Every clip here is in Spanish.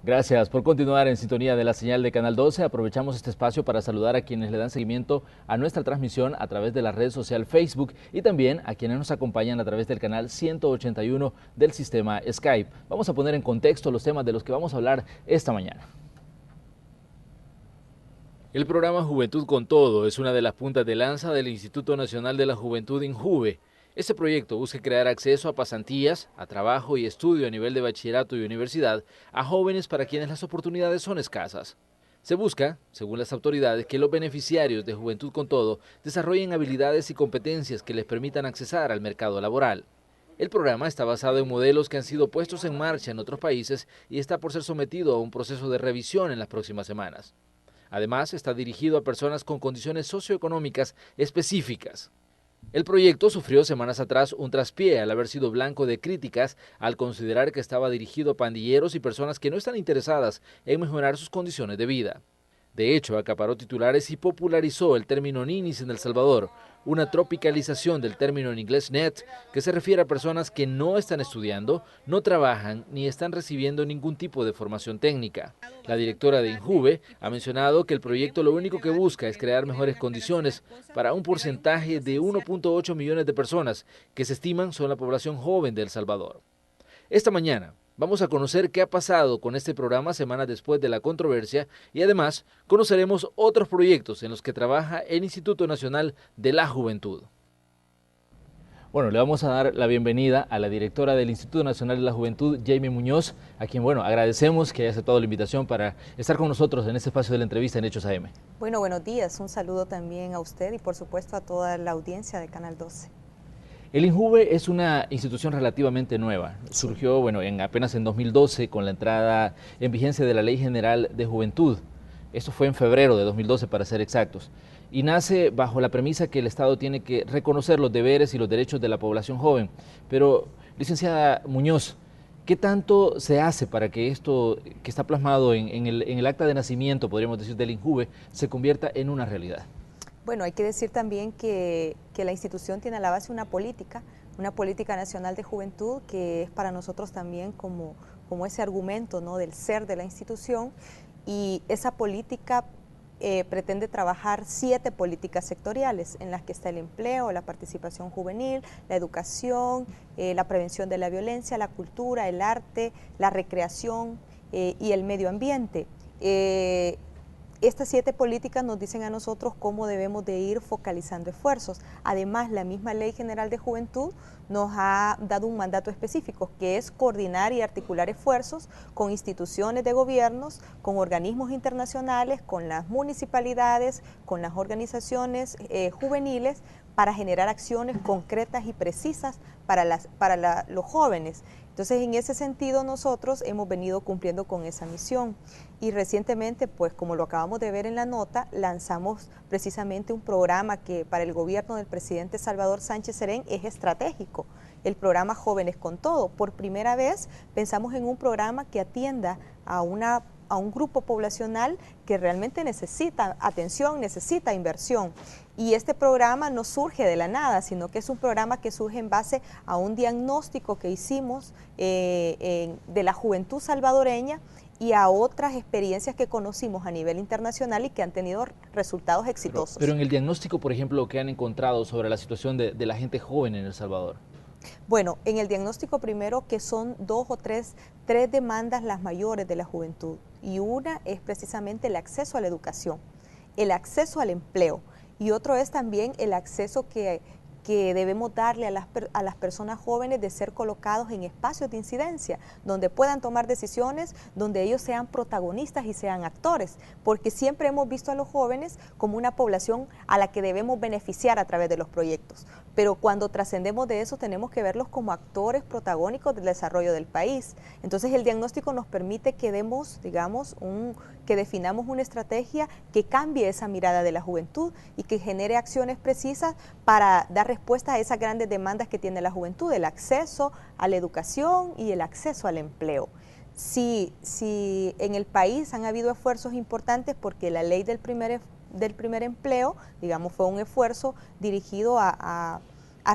Gracias por continuar en sintonía de la señal de Canal 12. Aprovechamos este espacio para saludar a quienes le dan seguimiento a nuestra transmisión a través de la red social Facebook y también a quienes nos acompañan a través del canal 181 del sistema Skype. Vamos a poner en contexto los temas de los que vamos a hablar esta mañana. El programa Juventud con Todo es una de las puntas de lanza del Instituto Nacional de la Juventud INJUVE. Este proyecto busca crear acceso a pasantías, a trabajo y estudio a nivel de bachillerato y universidad a jóvenes para quienes las oportunidades son escasas. Se busca, según las autoridades, que los beneficiarios de Juventud con Todo desarrollen habilidades y competencias que les permitan accesar al mercado laboral. El programa está basado en modelos que han sido puestos en marcha en otros países y está por ser sometido a un proceso de revisión en las próximas semanas. Además, está dirigido a personas con condiciones socioeconómicas específicas. El proyecto sufrió semanas atrás un traspié al haber sido blanco de críticas al considerar que estaba dirigido a pandilleros y personas que no están interesadas en mejorar sus condiciones de vida. De hecho, acaparó titulares y popularizó el término ninis en El Salvador, una tropicalización del término en inglés net, que se refiere a personas que no están estudiando, no trabajan ni están recibiendo ningún tipo de formación técnica. La directora de INJUVE ha mencionado que el proyecto lo único que busca es crear mejores condiciones para un porcentaje de 1.8 millones de personas que se estiman son la población joven de El Salvador. Esta mañana vamos a conocer qué ha pasado con este programa semanas después de la controversia y además conoceremos otros proyectos en los que trabaja el Instituto Nacional de la Juventud. Bueno, le vamos a dar la bienvenida a la directora del Instituto Nacional de la Juventud, Jamie Muñoz, a quien, agradecemos que haya aceptado la invitación para estar con nosotros en este espacio de la entrevista en Hechos AM. Bueno, buenos días. Un saludo también a usted y, por supuesto, a toda la audiencia de Canal 12. El INJUVE es una institución relativamente nueva. Surgió apenas en 2012 con la entrada en vigencia de la Ley General de Juventud. Esto fue en febrero de 2012 para ser exactos. Y nace bajo la premisa que el Estado tiene que reconocer los deberes y los derechos de la población joven. Pero, licenciada Muñoz, ¿qué tanto se hace para que esto que está plasmado en el acta de nacimiento, podríamos decir, del INJUVE, se convierta en una realidad? Bueno, hay que decir también que la institución tiene a la base una política nacional de juventud que es para nosotros también como ese argumento, ¿no?, del ser de la institución, y esa política pretende trabajar 7 políticas sectoriales en las que está el empleo, la participación juvenil, la educación, la prevención de la violencia, la cultura, el arte, la recreación y el medio ambiente. Estas 7 políticas nos dicen a nosotros cómo debemos de ir focalizando esfuerzos. Además, la misma Ley General de Juventud nos ha dado un mandato específico, que es coordinar y articular esfuerzos con instituciones de gobiernos, con organismos internacionales, con las municipalidades, con las organizaciones juveniles, para generar acciones concretas y precisas para los jóvenes. Entonces, en ese sentido, nosotros hemos venido cumpliendo con esa misión. Y recientemente, pues como lo acabamos de ver en la nota, lanzamos precisamente un programa que para el gobierno del presidente Salvador Sánchez Serén es estratégico, el programa Jóvenes con Todo. Por primera vez pensamos en un programa que atienda a un grupo poblacional que realmente necesita atención, necesita inversión. Y este programa no surge de la nada, sino que es un programa que surge en base a un diagnóstico que hicimos de la juventud salvadoreña y a otras experiencias que conocimos a nivel internacional y que han tenido resultados exitosos. Pero en el diagnóstico, por ejemplo, ¿qué han encontrado sobre la situación de la gente joven en El Salvador? Bueno, en el diagnóstico primero que son 2 o 3 demandas las mayores de la juventud, y una es precisamente el acceso a la educación, el acceso al empleo, y otro es también el acceso que debemos darle a las personas jóvenes de ser colocados en espacios de incidencia, donde puedan tomar decisiones, donde ellos sean protagonistas y sean actores, porque siempre hemos visto a los jóvenes como una población a la que debemos beneficiar a través de los proyectos, pero cuando trascendemos de eso tenemos que verlos como actores protagónicos del desarrollo del país. Entonces el diagnóstico nos permite que definamos una estrategia que cambie esa mirada de la juventud y que genere acciones precisas para dar respuesta a esas grandes demandas que tiene la juventud, el acceso a la educación y el acceso al empleo. Sí, en el país han habido esfuerzos importantes porque la ley del primer empleo, digamos, fue un esfuerzo dirigido a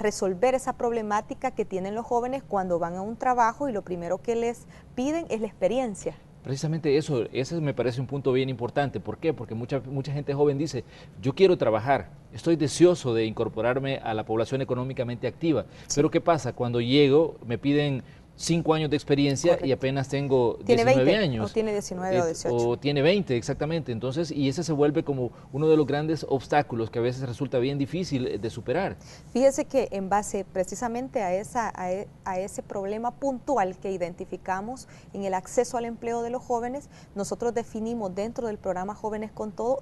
resolver esa problemática que tienen los jóvenes cuando van a un trabajo y lo primero que les piden es la experiencia. Precisamente eso, ese me parece un punto bien importante. ¿Por qué? Porque mucha gente joven dice, yo quiero trabajar, estoy deseoso de incorporarme a la población económicamente activa. Sí, Pero ¿qué pasa? Cuando llego me piden 5 años de experiencia y correcto. apenas tengo Tiene 19 20 o años. tiene 19 o 18. O tiene 20, exactamente. Entonces, y ese se vuelve como uno de los grandes obstáculos que a veces resulta bien difícil de superar. Fíjese que en base precisamente a ese problema puntual que identificamos en el acceso al empleo de los jóvenes, nosotros definimos dentro del programa Jóvenes con Todo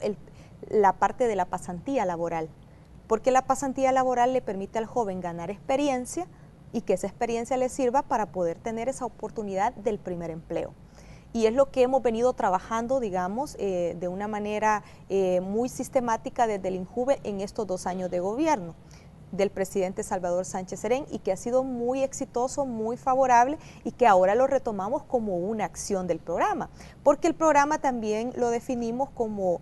la parte de la pasantía laboral, porque la pasantía laboral le permite al joven ganar experiencia y que esa experiencia le sirva para poder tener esa oportunidad del primer empleo. Y es lo que hemos venido trabajando, digamos, de una manera muy sistemática desde el INJUVE en estos 2 años de gobierno del presidente Salvador Sánchez Serén, y que ha sido muy exitoso, muy favorable, y que ahora lo retomamos como una acción del programa, porque el programa también lo definimos como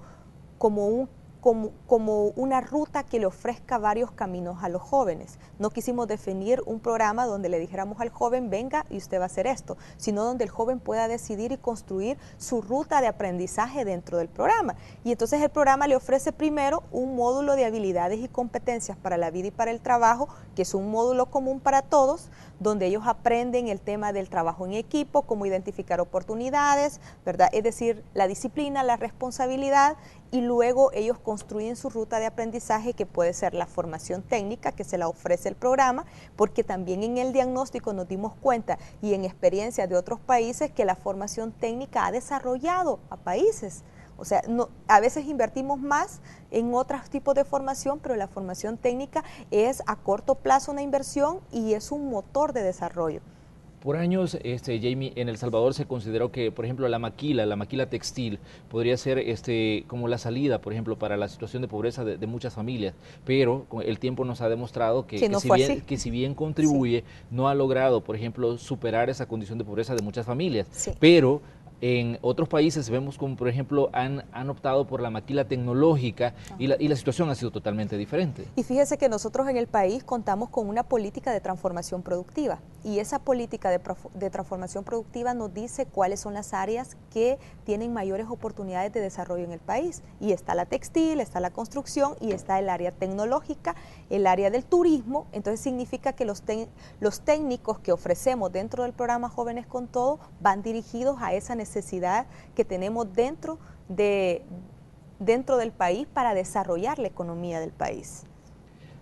una ruta que le ofrezca varios caminos a los jóvenes. No quisimos definir un programa donde le dijéramos al joven, venga y usted va a hacer esto, sino donde el joven pueda decidir y construir su ruta de aprendizaje dentro del programa. Y entonces el programa le ofrece primero un módulo de habilidades y competencias para la vida y para el trabajo, que es un módulo común para todos, donde ellos aprenden el tema del trabajo en equipo, cómo identificar oportunidades, ¿verdad? Es decir, la disciplina, la responsabilidad, y luego ellos construyen su ruta de aprendizaje, que puede ser la formación técnica que se la ofrece el programa, porque también en el diagnóstico nos dimos cuenta, y en experiencias de otros países, que la formación técnica ha desarrollado a países. O sea, a veces invertimos más en otros tipos de formación, pero la formación técnica es a corto plazo una inversión y es un motor de desarrollo. Por años, Jamie, en El Salvador se consideró que, por ejemplo, la maquila textil, podría ser como la salida, por ejemplo, para la situación de pobreza de muchas familias. Pero con el tiempo nos ha demostrado Que no fue así. que si bien Sí, contribuye, no ha logrado, por ejemplo, superar esa condición de pobreza de muchas familias. sí. Pero en otros países vemos como, por ejemplo, han optado por la maquila tecnológica y Ajá. la situación ha sido totalmente diferente. Y fíjese que nosotros en el país contamos con una política de transformación productiva, y esa política de transformación productiva nos dice cuáles son las áreas que tienen mayores oportunidades de desarrollo en el país, y está la textil, está la construcción y está el área tecnológica, el área del turismo. Entonces significa que los técnicos que ofrecemos dentro del programa Jóvenes con Todo van dirigidos a esa necesidad que tenemos dentro del país para desarrollar la economía del país.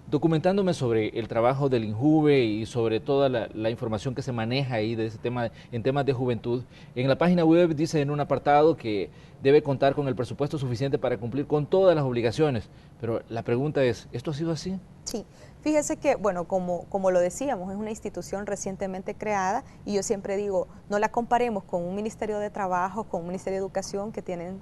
Documentándome sobre el trabajo del INJUVE y sobre toda la información que se maneja ahí de ese tema, en temas de juventud, en la página web dice en un apartado que debe contar con el presupuesto suficiente para cumplir con todas las obligaciones. Pero la pregunta es, ¿esto ha sido así? Sí, fíjese que, bueno, como lo decíamos, es una institución recientemente creada, y yo siempre digo, no la comparemos con un Ministerio de Trabajo, con un Ministerio de Educación que tienen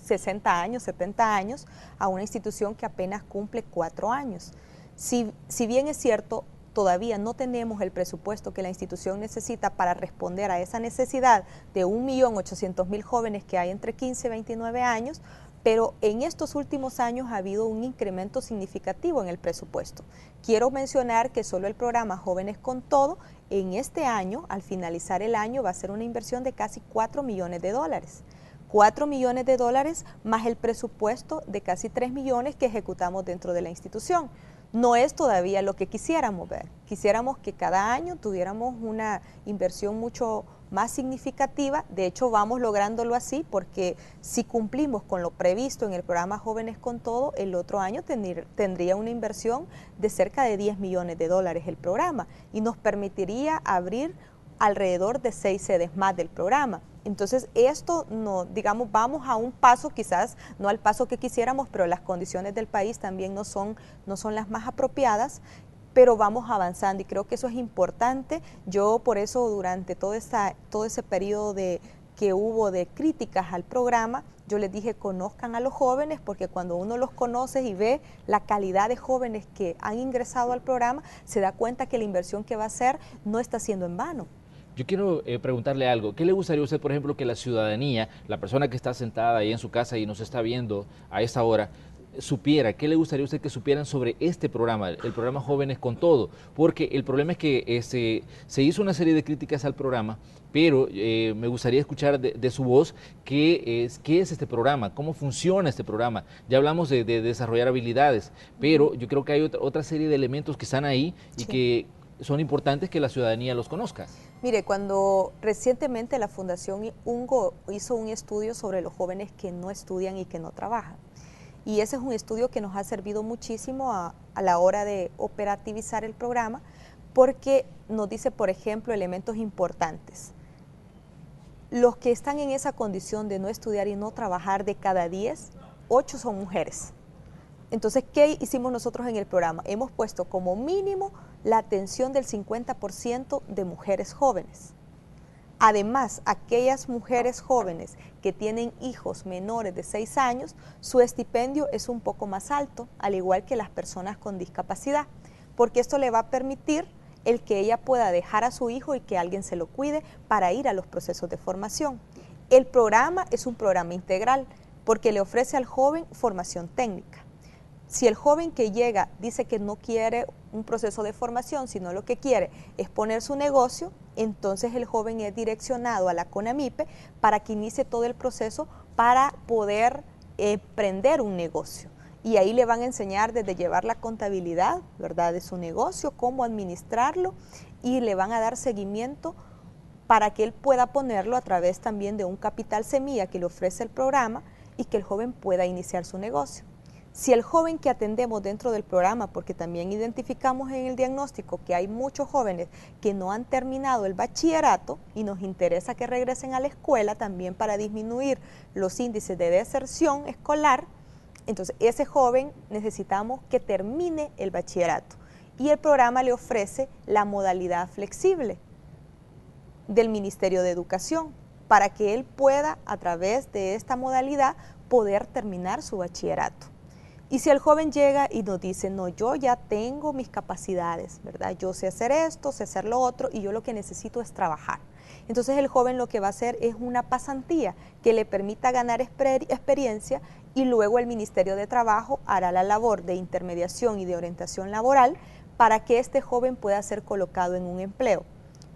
60 años, 70 años, a una institución que apenas cumple 4 años. Si bien es cierto, todavía no tenemos el presupuesto que la institución necesita para responder a esa necesidad de 1.800.000 jóvenes que hay entre 15 y 29 años, pero en estos últimos años ha habido un incremento significativo en el presupuesto. Quiero mencionar que solo el programa Jóvenes con Todo, en este año, al finalizar el año, va a ser una inversión de casi $4 millones. 4 millones de dólares más el presupuesto de casi 3 millones que ejecutamos dentro de la institución. No es todavía lo que quisiéramos ver. Quisiéramos que cada año tuviéramos una inversión mucho más significativa. De hecho, vamos lográndolo así, porque si cumplimos con lo previsto en el programa Jóvenes con Todo, el otro año tendría una inversión de cerca de 10 millones de dólares el programa, y nos permitiría abrir alrededor de 6 sedes más del programa. Entonces esto, no, digamos, vamos a un paso, quizás no al paso que quisiéramos, pero las condiciones del país también no son las más apropiadas, pero vamos avanzando, y creo que eso es importante. Yo por eso, durante todo ese periodo que hubo de críticas al programa, yo les dije, conozcan a los jóvenes, porque cuando uno los conoce y ve la calidad de jóvenes que han ingresado al programa, se da cuenta que la inversión que va a hacer no está siendo en vano. Yo quiero preguntarle algo. ¿Qué le gustaría a usted, por ejemplo, que la ciudadanía, la persona que está sentada ahí en su casa y nos está viendo a esta hora, supiera, qué le gustaría a usted que supieran sobre este programa, el programa Jóvenes con Todo? Porque el problema es que se hizo una serie de críticas al programa, pero me gustaría escuchar de su voz qué es este programa, cómo funciona este programa. Ya hablamos de desarrollar habilidades, pero yo creo que hay otra serie de elementos que están ahí y Sí. que son importantes que la ciudadanía los conozca. Mire, cuando recientemente la Fundación UNGO hizo un estudio sobre los jóvenes que no estudian y que no trabajan, y ese es un estudio que nos ha servido muchísimo a la hora de operativizar el programa, porque nos dice, por ejemplo, elementos importantes. Los que están en esa condición de no estudiar y no trabajar, de cada 10, 8 son mujeres. Entonces, ¿qué hicimos nosotros en el programa? Hemos puesto como mínimo la atención del 50% de mujeres jóvenes. Además, aquellas mujeres jóvenes que tienen hijos menores de 6 años, su estipendio es un poco más alto, al igual que las personas con discapacidad, porque esto le va a permitir el que ella pueda dejar a su hijo y que alguien se lo cuide para ir a los procesos de formación. El programa es un programa integral porque le ofrece al joven formación técnica. Si el joven que llega dice que no quiere un proceso de formación, sino lo que quiere es poner su negocio, entonces el joven es direccionado a la CONAMIPE para que inicie todo el proceso para poder emprender un negocio. Y ahí le van a enseñar desde llevar la contabilidad, ¿verdad?, de su negocio, cómo administrarlo, y le van a dar seguimiento para que él pueda ponerlo a través también de un capital semilla que le ofrece el programa y que el joven pueda iniciar su negocio. Si el joven que atendemos dentro del programa, porque también identificamos en el diagnóstico que hay muchos jóvenes que no han terminado el bachillerato y nos interesa que regresen a la escuela también para disminuir los índices de deserción escolar, entonces ese joven necesitamos que termine el bachillerato y el programa le ofrece la modalidad flexible del Ministerio de Educación para que él pueda, a través de esta modalidad, poder terminar su bachillerato. Y si el joven llega y nos dice, no, yo ya tengo mis capacidades, ¿verdad? Yo sé hacer esto, sé hacer lo otro y yo lo que necesito es trabajar. Entonces el joven lo que va a hacer es una pasantía que le permita ganar experiencia y luego el Ministerio de Trabajo hará la labor de intermediación y de orientación laboral para que este joven pueda ser colocado en un empleo.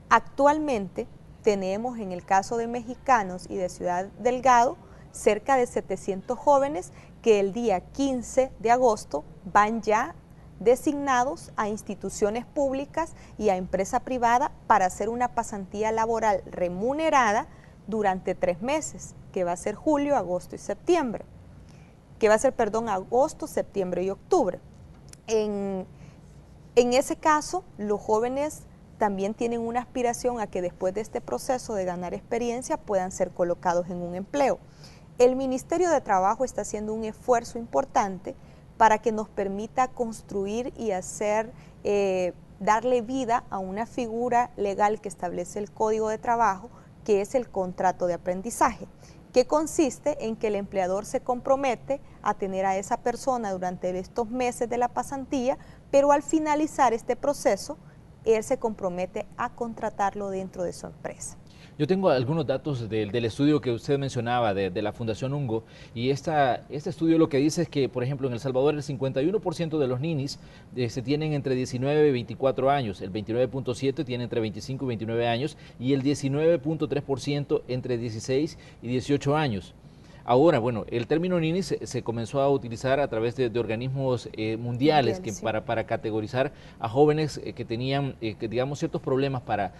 Actualmente tenemos en el caso de Mexicanos y de Ciudad Delgado cerca de 700 jóvenes que el día 15 de agosto van ya designados a instituciones públicas y a empresa privada para hacer una pasantía laboral remunerada durante 3 meses, que va a ser julio, agosto y septiembre, agosto, septiembre y octubre. En ese caso, los jóvenes también tienen una aspiración a que después de este proceso de ganar experiencia puedan ser colocados en un empleo. El Ministerio de Trabajo está haciendo un esfuerzo importante para que nos permita construir y darle vida a una figura legal que establece el Código de Trabajo, que es el contrato de aprendizaje, que consiste en que el empleador se compromete a tener a esa persona durante estos meses de la pasantía, pero al finalizar este proceso, él se compromete a contratarlo dentro de su empresa. Yo tengo algunos datos del estudio que usted mencionaba de la Fundación UNGO y este estudio lo que dice es que, por ejemplo, en El Salvador el 51% de los ninis se tienen entre 19 y 24 años, el 29.7% tiene entre 25 y 29 años y el 19.3% entre 16 y 18 años. Ahora, bueno, el término nini se comenzó a utilizar a través de organismos mundiales Sí. para categorizar a jóvenes que tenían, digamos, ciertos problemas para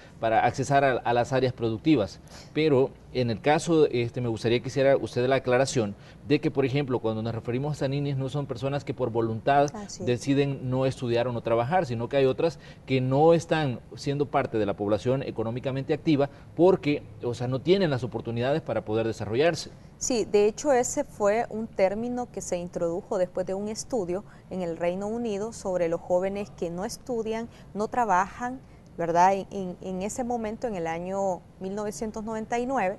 accesar a las áreas productivas. Pero en el caso, me gustaría que hiciera usted la aclaración de que, por ejemplo, cuando nos referimos a ninis no son personas que por voluntad deciden no estudiar o no trabajar, sino que hay otras que no están siendo parte de la población económicamente activa porque, o sea, no tienen las oportunidades para poder desarrollarse. Sí, de hecho ese fue un término que se introdujo después de un estudio en el Reino Unido sobre los jóvenes que no estudian, no trabajan, ¿verdad? En ese momento, en el año 1999,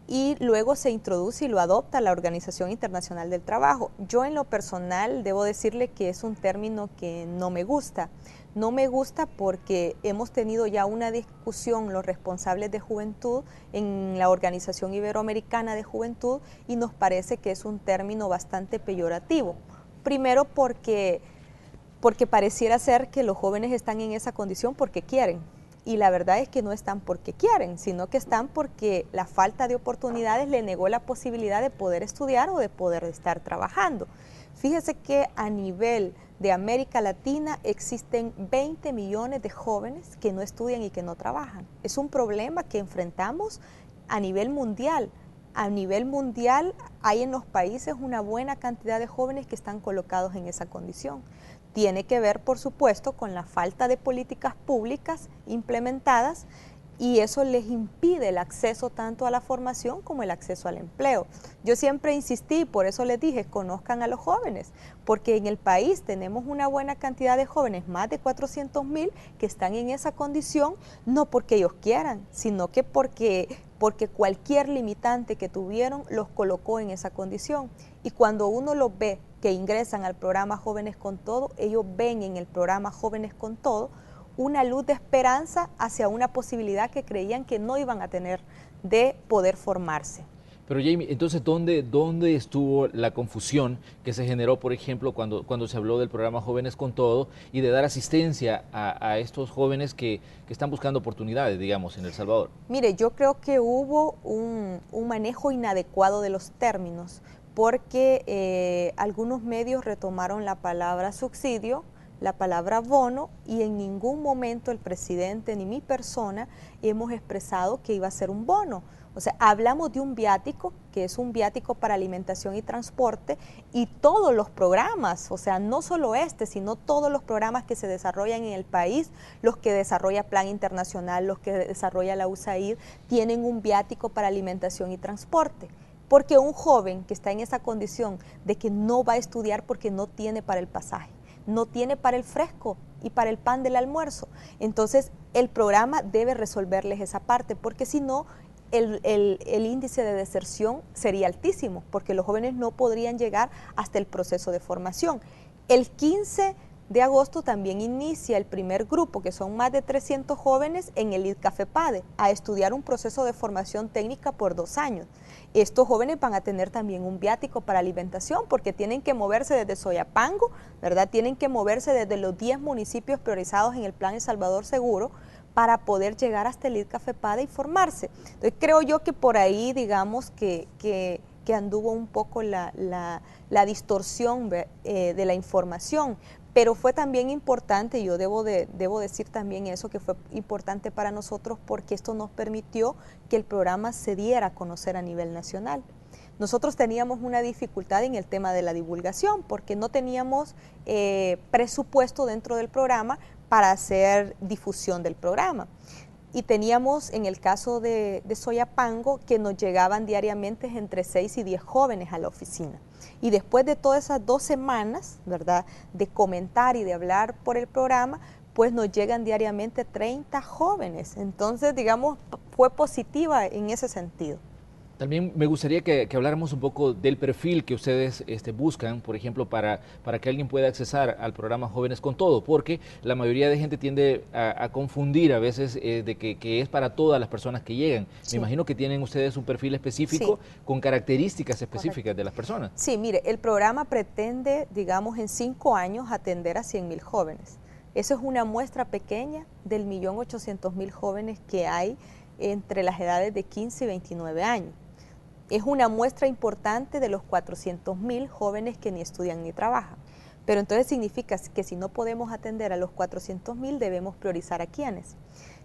y luego se introduce y lo adopta la Organización Internacional del Trabajo. Yo en lo personal debo decirle que es un término que no me gusta. No me gusta porque hemos tenido ya una discusión los responsables de juventud en la Organización Iberoamericana de Juventud y nos parece que es un término bastante peyorativo, Primero porque pareciera ser que los jóvenes están en esa condición porque quieren. Y la verdad es que no están porque quieren, sino que están porque la falta de oportunidades le negó la posibilidad de poder estudiar o de poder estar trabajando. Fíjese que a nivel de América Latina existen 20 millones de jóvenes que no estudian y que no trabajan. Es un problema que enfrentamos a nivel mundial. A nivel mundial hay en los países una buena cantidad de jóvenes que están colocados en esa condición. Tiene que ver, por supuesto, con la falta de políticas públicas implementadas y eso les impide el acceso tanto a la formación como el acceso al empleo. Yo siempre insistí, por eso les dije, conozcan a los jóvenes, porque en el país tenemos una buena cantidad de jóvenes, más de 400,000, que están en esa condición, no porque ellos quieran, sino que porque cualquier limitante que tuvieron los colocó en esa condición. Y cuando uno los ve que ingresan al programa Jóvenes con Todo, ellos ven en el programa Jóvenes con Todo una luz de esperanza hacia una posibilidad que creían que no iban a tener de poder formarse. Pero Jamie, entonces, ¿dónde estuvo la confusión que se generó, por ejemplo, cuando se habló del programa Jóvenes con Todo y de dar asistencia a estos jóvenes que están buscando oportunidades, digamos, en El Salvador? Mire, yo creo que hubo un manejo inadecuado de los términos, porque algunos medios retomaron la palabra subsidio, la palabra bono, y en ningún momento el presidente ni mi persona hemos expresado que iba a ser un bono. O sea, hablamos de un viático, que es un viático para alimentación y transporte, y todos los programas, o sea, no solo este, sino todos los programas que se desarrollan en el país, los que desarrolla Plan Internacional, los que desarrolla la USAID, tienen un viático para alimentación y transporte. Porque un joven que está en esa condición de que no va a estudiar porque no tiene para el pasaje, no tiene para el fresco y para el pan del almuerzo, entonces el programa debe resolverles esa parte, porque si no, el índice de deserción sería altísimo, porque los jóvenes no podrían llegar hasta el proceso de formación. El 15 de agosto también inicia el primer grupo, que son más de 300 jóvenes en el IDCAFEPADE, a estudiar un proceso de formación técnica por 2 años. Estos jóvenes van a tener también un viático para alimentación, porque tienen que moverse desde Soyapango, ¿verdad? Tienen que moverse desde los 10 municipios priorizados en el Plan El Salvador Seguro, para poder llegar hasta el IDCAFEPADE y formarse. Entonces creo yo que por ahí, digamos, que anduvo un poco la distorsión de la información, pero fue también importante, y yo debo decir también eso, que fue importante para nosotros porque esto nos permitió que el programa se diera a conocer a nivel nacional. Nosotros teníamos una dificultad en el tema de la divulgación porque no teníamos presupuesto dentro del programa para hacer difusión del programa. Y teníamos, en el caso de Soyapango, que nos llegaban diariamente entre 6 y 10 jóvenes a la oficina. Y después de todas esas 2 semanas, ¿verdad?, de comentar y de hablar por el programa, pues nos llegan diariamente 30 jóvenes. Entonces, digamos, fue positiva en ese sentido. También me gustaría que habláramos un poco del perfil que ustedes buscan, por ejemplo, para que alguien pueda accesar al programa Jóvenes con Todo, porque la mayoría de gente tiende a confundir a veces de que es para todas las personas que llegan. Sí. Me imagino que tienen ustedes un perfil específico, sí, con características específicas. Correcto. De las personas. Sí, mire, el programa pretende, digamos, en 5 años atender a 100,000 jóvenes. Eso es una muestra pequeña del 1.800.000 jóvenes que hay entre las edades de 15 y 29 años. Es una muestra importante de los 400,000 jóvenes que ni estudian ni trabajan. Pero entonces significa que si no podemos atender a los 400,000, debemos priorizar a quiénes.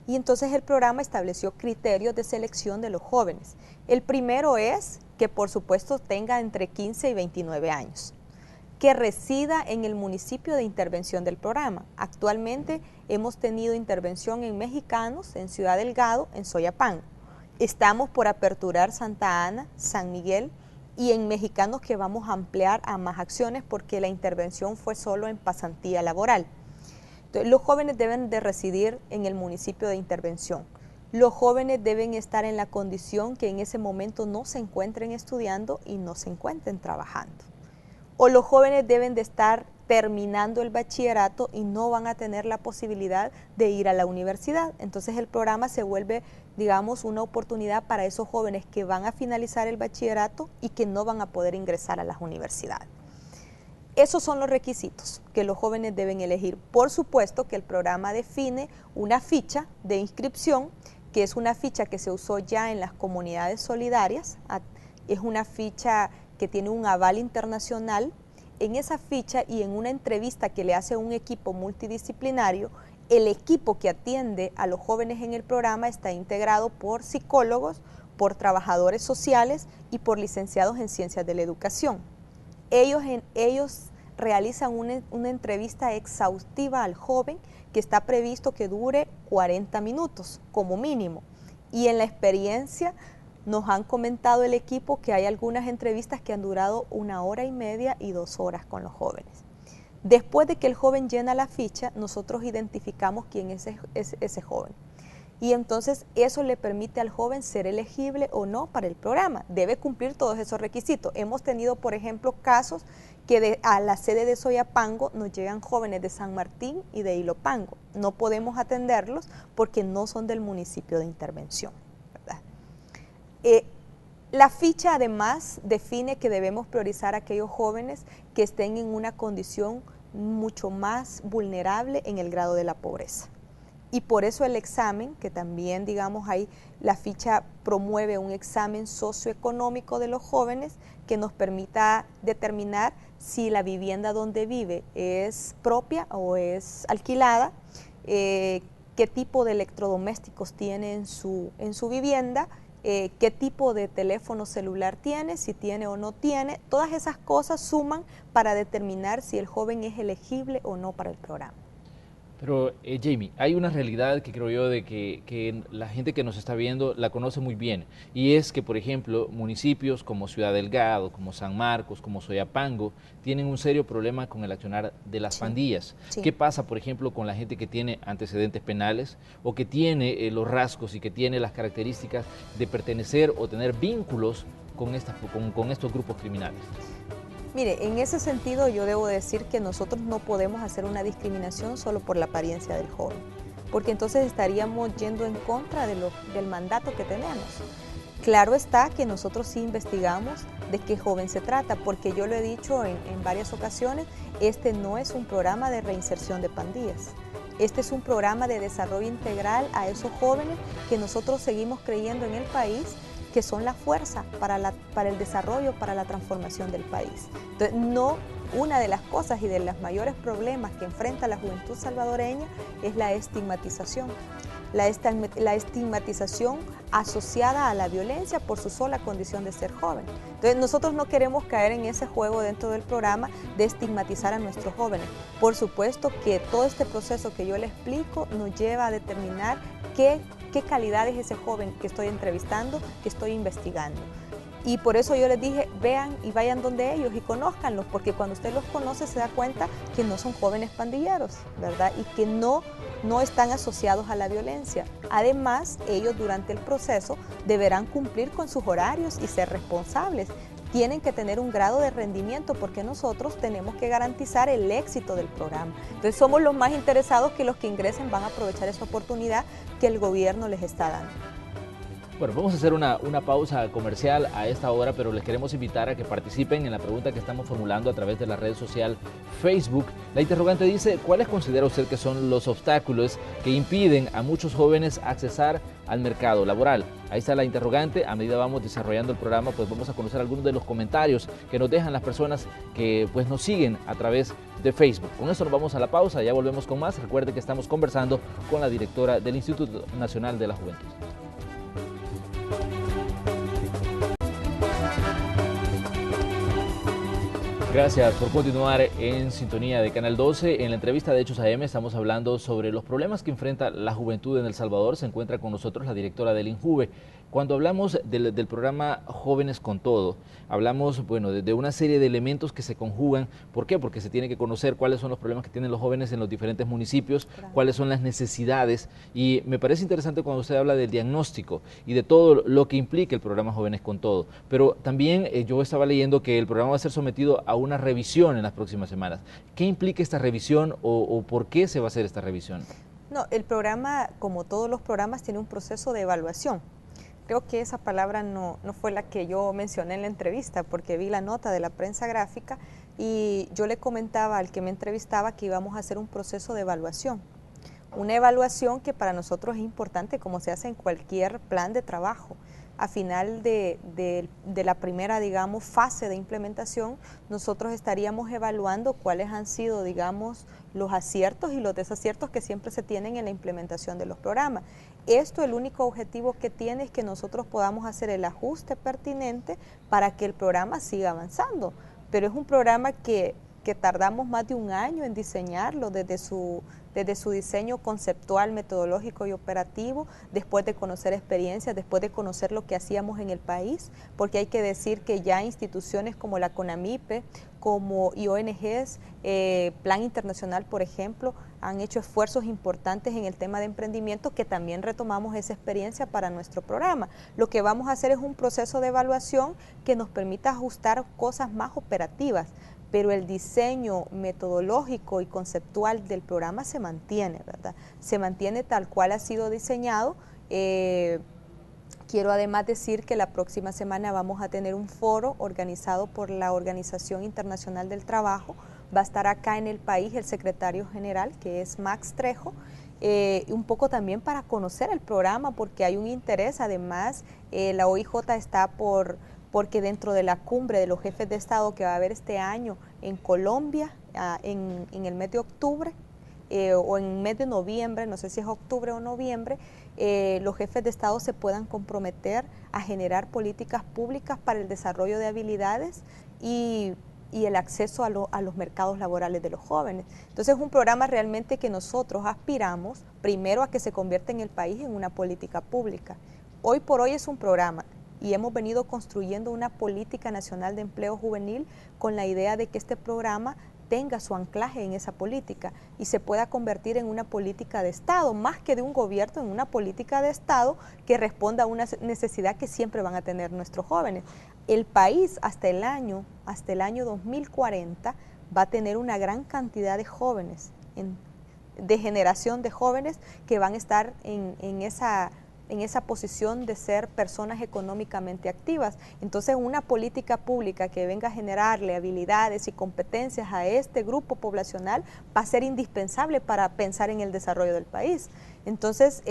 Y entonces el programa estableció criterios de selección de los jóvenes. El primero es que, por supuesto, tenga entre 15 y 29 años, que resida en el municipio de intervención del programa. Actualmente hemos tenido intervención en Mexicanos, en Ciudad Delgado, en Soyapango. Estamos por aperturar Santa Ana, San Miguel, y en Mexicanos que vamos a ampliar a más acciones porque la intervención fue solo en pasantía laboral. Entonces, los jóvenes deben de residir en el municipio de intervención. Los jóvenes deben estar en la condición que en ese momento no se encuentren estudiando y no se encuentren trabajando. O los jóvenes deben de estar terminando el bachillerato y no van a tener la posibilidad de ir a la universidad. Entonces el programa se vuelve, digamos, una oportunidad para esos jóvenes que van a finalizar el bachillerato y que no van a poder ingresar a las universidades. Esos son los requisitos que los jóvenes deben elegir. Por supuesto que el programa define una ficha de inscripción, que es una ficha que se usó ya en las comunidades solidarias, es una ficha que tiene un aval internacional. En esa ficha y en una entrevista que le hace un equipo multidisciplinario, el equipo que atiende a los jóvenes en el programa está integrado por psicólogos, por trabajadores sociales y por licenciados en ciencias de la educación. Ellos realizan una entrevista exhaustiva al joven que está previsto que dure 40 minutos como mínimo. Y en la experiencia nos han comentado el equipo que hay algunas entrevistas que han durado 1 hora y media y 2 horas con los jóvenes. Después de que el joven llena la ficha, nosotros identificamos quién es ese joven. Y entonces eso le permite al joven ser elegible o no para el programa. Debe cumplir todos esos requisitos. Hemos tenido, por ejemplo, casos que a la sede de Soyapango nos llegan jóvenes de San Martín y de Ilopango. No podemos atenderlos porque no son del municipio de intervención, ¿verdad? La ficha además define que debemos priorizar a aquellos jóvenes que estén en una condición mucho más vulnerable en el grado de la pobreza. Y por eso el examen, que también digamos ahí la ficha promueve un examen socioeconómico de los jóvenes que nos permita determinar si la vivienda donde vive es propia o es alquilada, qué tipo de electrodomésticos tiene en su vivienda, qué tipo de teléfono celular tiene, si tiene o no tiene. Todas esas cosas suman para determinar si el joven es elegible o no para el programa. Pero Jamie, hay una realidad que creo yo de que la gente que nos está viendo la conoce muy bien, y es que, por ejemplo, municipios como Ciudad Delgado, como San Marcos, como Soyapango, tienen un serio problema con el accionar de las pandillas. Sí. ¿Qué pasa, por ejemplo, con la gente que tiene antecedentes penales o que tiene los rasgos y que tiene las características de pertenecer o tener vínculos con estos grupos criminales? Mire, en ese sentido yo debo decir que nosotros no podemos hacer una discriminación solo por la apariencia del joven, porque entonces estaríamos yendo en contra del mandato que tenemos. Claro está que nosotros sí investigamos de qué joven se trata, porque yo lo he dicho en varias ocasiones, este no es un programa de reinserción de pandillas. Este es un programa de desarrollo integral a esos jóvenes que nosotros seguimos creyendo en el país, que son la fuerza para el desarrollo, para la transformación del país. Entonces, una de las cosas y de los mayores problemas que enfrenta la juventud salvadoreña es la estigmatización. La estigmatización asociada a la violencia por su sola condición de ser joven. Entonces, nosotros no queremos caer en ese juego dentro del programa de estigmatizar a nuestros jóvenes. Por supuesto que todo este proceso que yo le explico nos lleva a determinar qué calidad es ese joven que estoy entrevistando, que estoy investigando. Y por eso yo les dije, vean y vayan donde ellos y conózcanlos, porque cuando usted los conoce se da cuenta que no son jóvenes pandilleros, ¿verdad? Y que no están asociados a la violencia. Además, ellos durante el proceso deberán cumplir con sus horarios y ser responsables. Tienen que tener un grado de rendimiento porque nosotros tenemos que garantizar el éxito del programa. Entonces somos los más interesados que los que ingresen van a aprovechar esa oportunidad que el gobierno les está dando. Bueno, vamos a hacer una pausa comercial a esta hora, pero les queremos invitar a que participen en la pregunta que estamos formulando a través de la red social Facebook. La interrogante dice, ¿cuáles considera usted que son los obstáculos que impiden a muchos jóvenes accesar al mercado laboral? Ahí está la interrogante. A medida vamos desarrollando el programa, pues vamos a conocer algunos de los comentarios que nos dejan las personas que pues nos siguen a través de Facebook. Con eso nos vamos a la pausa, ya volvemos con más. Recuerde que estamos conversando con la directora del Instituto Nacional de la Juventud. Gracias por continuar en sintonía de Canal 12. En la entrevista de Hechos AM estamos hablando sobre los problemas que enfrenta la juventud en El Salvador. Se encuentra con nosotros la directora del INJUVE. Cuando hablamos del programa Jóvenes con Todo, hablamos de una serie de elementos que se conjugan. ¿Por qué? Porque se tiene que conocer cuáles son los problemas que tienen los jóvenes en los diferentes municipios, claro, cuáles son las necesidades. Y me parece interesante cuando usted habla del diagnóstico y de todo lo que implica el programa Jóvenes con Todo. Pero también yo estaba leyendo que el programa va a ser sometido a una revisión en las próximas semanas. ¿Qué implica esta revisión o por qué se va a hacer esta revisión? No, el programa, como todos los programas, tiene un proceso de evaluación. Creo que esa palabra no fue la que yo mencioné en la entrevista, porque vi la nota de la prensa gráfica y yo le comentaba al que me entrevistaba que íbamos a hacer un proceso de evaluación. Una evaluación que para nosotros es importante, como se hace en cualquier plan de trabajo. A final de la primera, digamos, fase de implementación, nosotros estaríamos evaluando cuáles han sido, digamos, los aciertos y los desaciertos que siempre se tienen en la implementación de los programas. Esto, el único objetivo que tiene es que nosotros podamos hacer el ajuste pertinente para que el programa siga avanzando. Pero es un programa que tardamos más de un año en diseñarlo desde su diseño conceptual, metodológico y operativo, después de conocer experiencias, después de conocer lo que hacíamos en el país, porque hay que decir que ya instituciones como la CONAMIPE, como y ONGs, Plan Internacional, por ejemplo, han hecho esfuerzos importantes en el tema de emprendimiento que también retomamos esa experiencia para nuestro programa. Lo que vamos a hacer es un proceso de evaluación que nos permita ajustar cosas más operativas, pero el diseño metodológico y conceptual del programa se mantiene, ¿verdad? Se mantiene tal cual ha sido diseñado. Quiero además decir que la próxima semana vamos a tener un foro organizado por la Organización Internacional del Trabajo. Va a estar acá en el país el secretario general, que es Max Trejo, un poco también para conocer el programa, porque hay un interés. Además, la OIJ está porque dentro de la cumbre de los jefes de Estado que va a haber este año en Colombia, en el mes de octubre, o en el mes de noviembre, no sé si es octubre o noviembre, los jefes de Estado se puedan comprometer a generar políticas públicas para el desarrollo de habilidades y el acceso a los mercados laborales de los jóvenes. Entonces es un programa realmente que nosotros aspiramos primero a que se convierta en el país en una política pública. Hoy por hoy es un programa y hemos venido construyendo una política nacional de empleo juvenil con la idea de que este programa tenga su anclaje en esa política y se pueda convertir en una política de Estado, más que de un gobierno, en una política de Estado que responda a una necesidad que siempre van a tener nuestros jóvenes. El país hasta el año 2040 va a tener una gran cantidad de jóvenes, de generación de jóvenes que van a estar en esa posición de ser personas económicamente activas. Entonces, una política pública que venga a generarle habilidades y competencias a este grupo poblacional va a ser indispensable para pensar en el desarrollo del país. Entonces,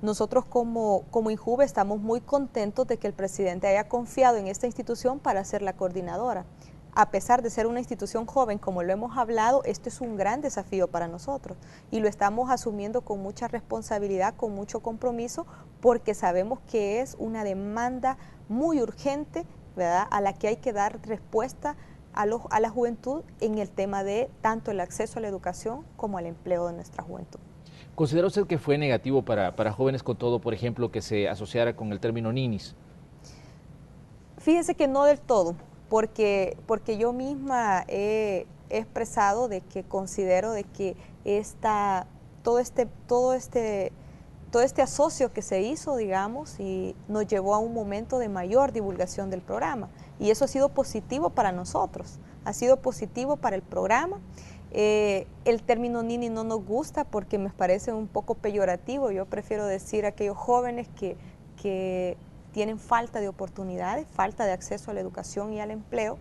nosotros como INJUVE estamos muy contentos de que el presidente haya confiado en esta institución para ser la coordinadora. A pesar de ser una institución joven, como lo hemos hablado, esto es un gran desafío para nosotros y lo estamos asumiendo con mucha responsabilidad, con mucho compromiso, porque sabemos que es una demanda muy urgente, ¿verdad?, a la que hay que dar respuesta a la juventud en el tema de tanto el acceso a la educación como al empleo de nuestra juventud. ¿Considera usted que fue negativo para Jóvenes con Todo, por ejemplo, que se asociara con el término ninis? Fíjese que no del todo, porque yo misma he expresado de que considero de que todo este asocio que se hizo, digamos, y nos llevó a un momento de mayor divulgación del programa, y eso ha sido positivo para nosotros, ha sido positivo para el programa. El término nini no nos gusta porque me parece un poco peyorativo. Yo prefiero decir aquellos jóvenes que tienen falta de oportunidades, falta de acceso a la educación y al empleo,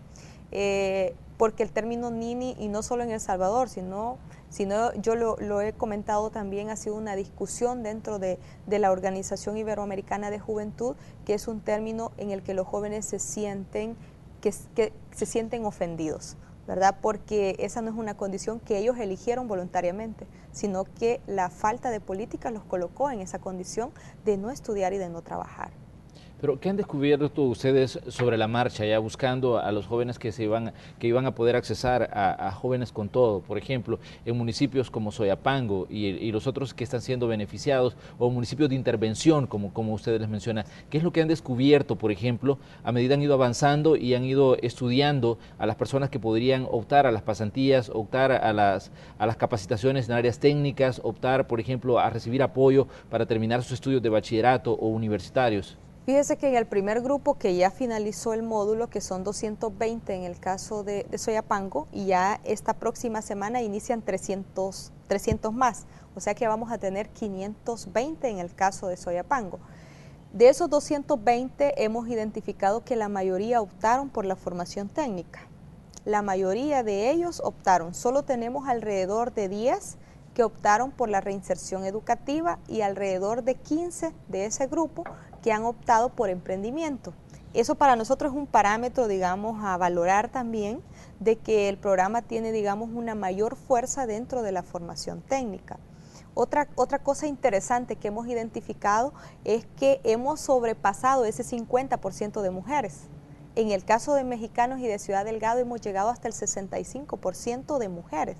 porque el término nini, y no solo en El Salvador, sino yo lo he comentado también, ha sido una discusión dentro de la Organización Iberoamericana de Juventud, que es un término en el que los jóvenes se sienten ofendidos, ¿verdad? Porque esa no es una condición que ellos eligieron voluntariamente, sino que la falta de política los colocó en esa condición de no estudiar y de no trabajar. Pero, ¿qué han descubierto ustedes sobre la marcha, ya buscando a los jóvenes que iban a poder accesar a Jóvenes con Todo? Por ejemplo, en municipios como Soyapango y los otros que están siendo beneficiados, o municipios de intervención, como ustedes les mencionan. ¿Qué es lo que han descubierto, por ejemplo, a medida han ido avanzando y han ido estudiando a las personas que podrían optar a las pasantías, optar a las capacitaciones en áreas técnicas, optar, por ejemplo, a recibir apoyo para terminar sus estudios de bachillerato o universitarios? Fíjese que en el primer grupo que ya finalizó el módulo, que son 220 en el caso de Soyapango, y ya esta próxima semana inician 300 más, o sea que vamos a tener 520 en el caso de Soyapango. De esos 220 hemos identificado que la mayoría optaron por la formación técnica. la mayoría de ellos optaron. Solo tenemos alrededor de 10 que optaron por la reinserción educativa y alrededor de 15 de ese grupo que han optado por emprendimiento. Eso para nosotros es un parámetro, digamos, a valorar también, de que el programa tiene, digamos, una mayor fuerza dentro de la formación técnica. Otra cosa interesante que hemos identificado es que hemos sobrepasado ese 50% de mujeres. En el caso de Mexicanos y de Ciudad Delgado hemos llegado hasta el 65% de mujeres.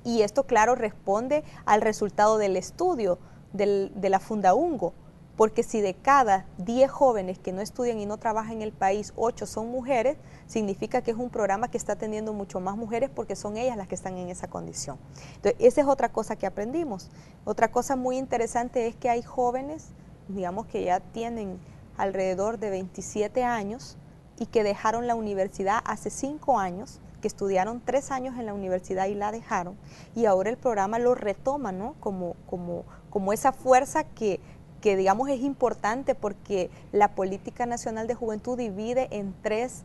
Y esto, claro, responde al resultado del estudio de la Fundaungo, porque si de cada 10 jóvenes que no estudian y no trabajan en el país, 8 son mujeres, significa que es un programa que está atendiendo mucho más mujeres porque son ellas las que están en esa condición. Entonces, esa es otra cosa que aprendimos. Otra cosa muy interesante es que hay jóvenes, digamos que ya tienen alrededor de 27 años y que dejaron la universidad hace 5 años, que estudiaron 3 años en la universidad y la dejaron, y ahora el programa lo retoma, ¿no? como esa fuerza que digamos es importante, porque la Política Nacional de Juventud divide en tres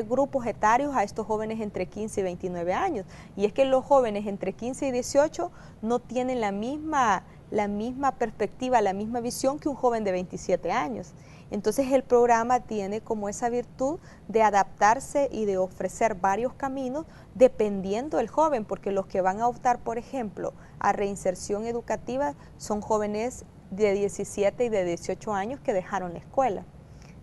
grupos etarios a estos jóvenes entre 15 y 29 años. Y es que los jóvenes entre 15 y 18 no tienen la misma perspectiva, la misma visión que un joven de 27 años. Entonces el programa tiene como esa virtud de adaptarse y de ofrecer varios caminos dependiendo del joven, porque los que van a optar, por ejemplo, a reinserción educativa son jóvenes de 17 y de 18 años que dejaron la escuela.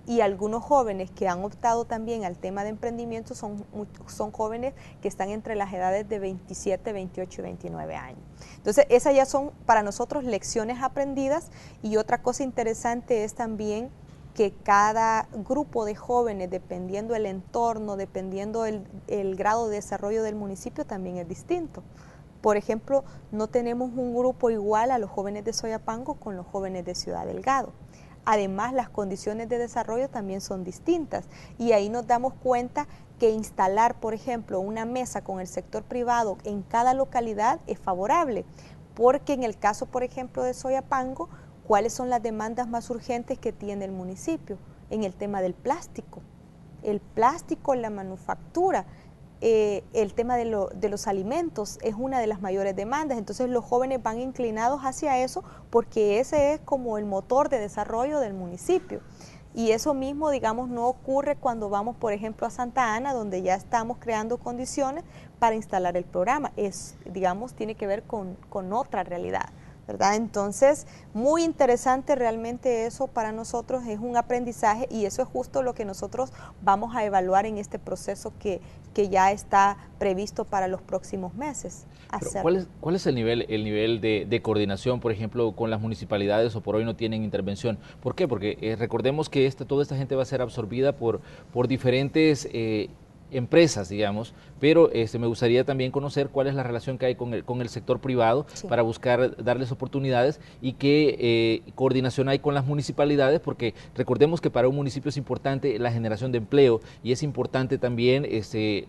Y algunos jóvenes que han optado también al tema de emprendimiento son jóvenes que están entre las edades de 27, 28 y 29 años. Entonces, esas ya son para nosotros lecciones aprendidas. Y otra cosa interesante es también que cada grupo de jóvenes, dependiendo el entorno, dependiendo el grado de desarrollo del municipio, también es distinto. Por ejemplo, no tenemos un grupo igual a los jóvenes de Soyapango con los jóvenes de Ciudad Delgado. Además, las condiciones de desarrollo también son distintas, y ahí nos damos cuenta que instalar, por ejemplo, una mesa con el sector privado en cada localidad es favorable, porque en el caso, por ejemplo, de Soyapango, ¿cuáles son las demandas más urgentes que tiene el municipio? En el tema del plástico. El plástico, la manufactura, el tema de los alimentos es una de las mayores demandas. Entonces los jóvenes van inclinados hacia eso porque ese es como el motor de desarrollo del municipio. Y eso mismo, digamos, no ocurre cuando vamos, por ejemplo, a Santa Ana, donde ya estamos creando condiciones para instalar el programa. Digamos, tiene que ver con otra realidad, ¿verdad? Entonces, muy interesante realmente eso para nosotros, es un aprendizaje, y eso es justo lo que nosotros vamos a evaluar en este proceso que ya está previsto para los próximos meses. ¿Cuál es el nivel de coordinación, por ejemplo, con las municipalidades, o por hoy no tienen intervención? ¿Por qué? Porque recordemos que toda esta gente va a ser absorbida por diferentes empresas, digamos, pero me gustaría también conocer cuál es la relación que hay con el sector privado, sí, para buscar darles oportunidades, y qué coordinación hay con las municipalidades, porque recordemos que para un municipio es importante la generación de empleo, y es importante también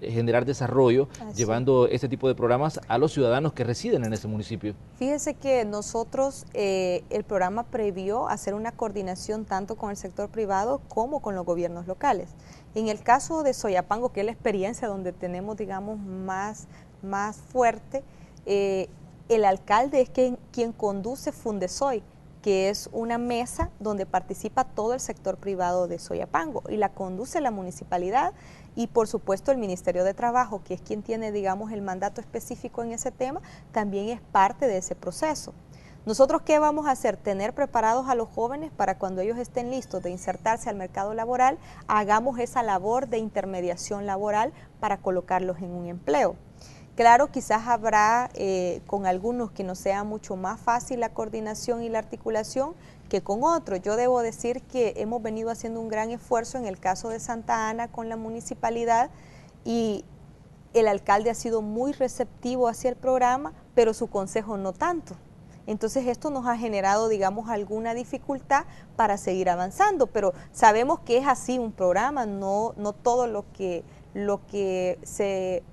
generar desarrollo, llevando este tipo de programas a los ciudadanos que residen en ese municipio. Fíjese que nosotros, el programa previó hacer una coordinación tanto con el sector privado como con los gobiernos locales. En el caso de Soyapango, que es la experiencia donde tenemos, digamos, más fuerte, el alcalde es quien conduce Fundesoy, que es una mesa donde participa todo el sector privado de Soyapango, y la conduce la municipalidad y por supuesto el Ministerio de Trabajo, que es quien tiene, digamos, el mandato específico en ese tema, también es parte de ese proceso. ¿Nosotros qué vamos a hacer? Tener preparados a los jóvenes para cuando ellos estén listos de insertarse al mercado laboral, hagamos esa labor de intermediación laboral para colocarlos en un empleo. Claro, quizás habrá con algunos que nos sea mucho más fácil la coordinación y la articulación que con otros. Yo debo decir que hemos venido haciendo un gran esfuerzo en el caso de Santa Ana con la municipalidad, y el alcalde ha sido muy receptivo hacia el programa, pero su consejo no tanto. Entonces esto nos ha generado, digamos, alguna dificultad para seguir avanzando, pero sabemos que es así un programa, no todo lo que se